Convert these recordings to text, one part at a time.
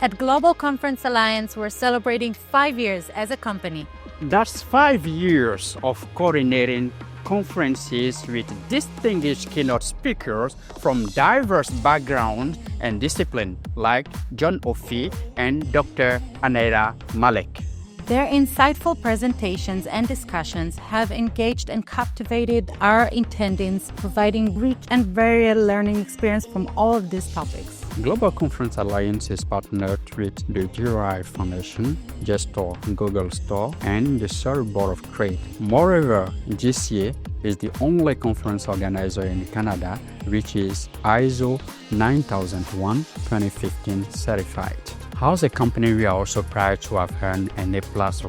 At Global Conference Alliance, we're celebrating 5 years as a company. That's 5 years of coordinating conferences with distinguished keynote speakers from diverse backgrounds and disciplines like John O'Fee and Dr. Anahita Malek. Their insightful presentations and discussions have engaged and captivated our attendees, providing rich and varied learning experience from all of these topics. Global Conference Alliance is partnered with the GRI Foundation, JSTOR, Google Store, and the Surrey Board of Trade. Moreover, GCA is the only conference organizer in Canada which is ISO 9001:2015 certified. As a company, we are also proud to have earned an A+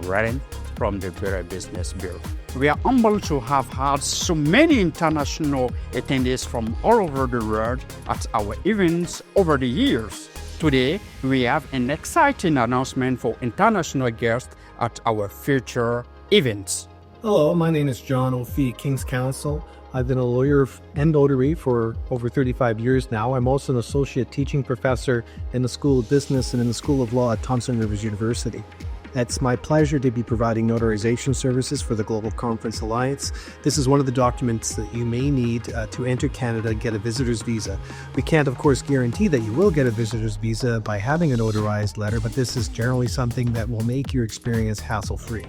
rating from the Better Business Bureau. We are humbled to have had so many international attendees from all over the world at our events over the years. Today, we have an exciting announcement for international guests at our future events. Hello, my name is John O'Fee, King's Counsel. I've been a lawyer and notary for over 35 years now. I'm also an associate teaching professor in the School of Business and in the School of Law at Thompson Rivers University. It's my pleasure to be providing notarization services for the Global Conference Alliance. This is one of the documents that you may need to enter Canada and get a visitor's visa. We can't, of course, guarantee that you will get a visitor's visa by having a notarized letter, but this is generally something that will make your experience hassle-free.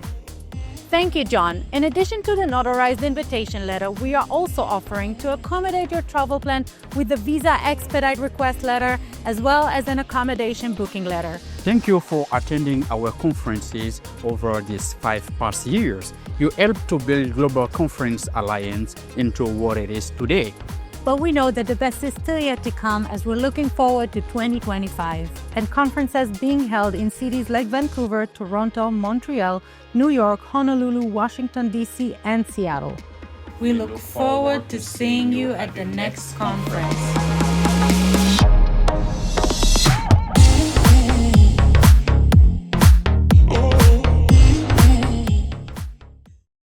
Thank you, John. In addition to the notarized invitation letter, we are also offering to accommodate your travel plan with the Visa Expedite request letter, as well as an accommodation booking letter. Thank you for attending our conferences over these 5 past years. You helped to build Global Conference Alliance into what it is today. But we know that the best is still yet to come as we're looking forward to 2025 and conferences being held in cities like Vancouver, Toronto, Montreal, New York, Honolulu, Washington, D.C., and Seattle. We look forward to seeing you at the next conference.